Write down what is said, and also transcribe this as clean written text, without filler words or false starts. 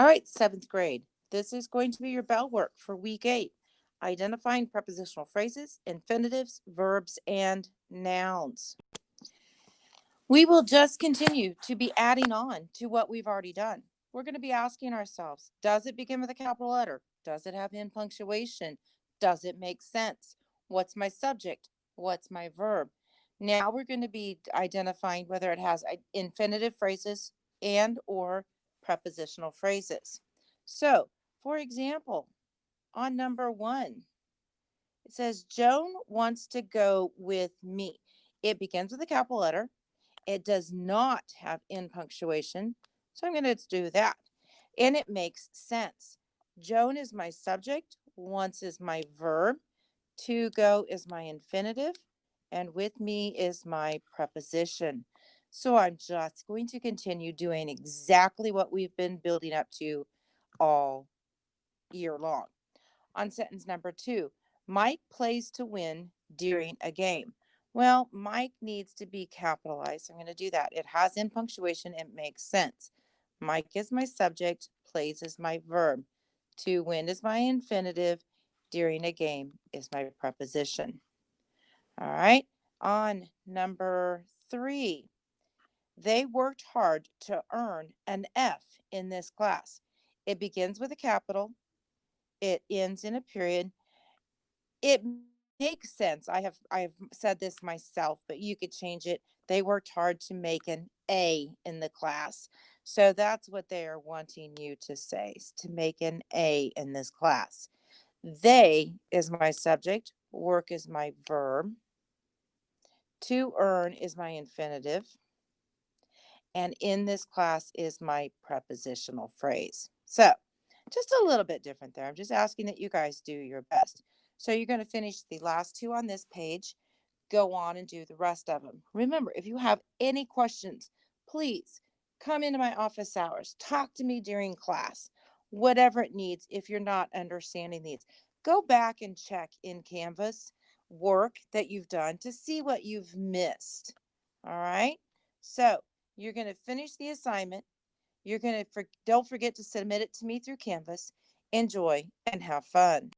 All right, seventh grade. This is going to be your bell work for week 8. Identifying prepositional phrases, infinitives, verbs, and nouns. We will just continue to be adding on to what we've already done. We're going to be asking ourselves, does it begin with a capital letter? Does it have in punctuation? Does it make sense? What's my subject? What's my verb? Now we're going to be identifying whether it has infinitive phrases and or prepositional phrases. So, for example, on number 1, it says, Joan wants to go with me. It begins with a capital letter. It does not have in punctuation, so I'm going to do that. And it makes sense. Joan is my subject, wants is my verb, to go is my infinitive, and with me is my preposition. So I'm just going to continue doing exactly what we've been building up to all year long. On sentence number 2, Mike plays to win during a game. Well, Mike needs to be capitalized. I'm going to do that. It has in punctuation. It makes sense. Mike is my subject. Plays is my verb. To win is my infinitive. During a game is my preposition. All right. On number 3, they worked hard to earn an F in this class. It begins with a capital. It ends in a period. It makes sense. I have said this myself, but you could change it. They worked hard to make an A in the class. So that's what they are wanting you to say, to make an A in this class. They is my subject, work is my verb, to earn is my infinitive, and in this class is my prepositional phrase. So just a little bit different there. I'm just asking that you guys do your best. So you're going to finish the last 2 on this page, go on and do the rest of them. Remember, if you have any questions, please come into my office hours, talk to me during class, whatever it needs. If you're not understanding these, go back and check in Canvas work that you've done to see what you've missed. All right. So you're going to finish the assignment. You're going to, don't forget to submit it to me through Canvas. Enjoy and have fun.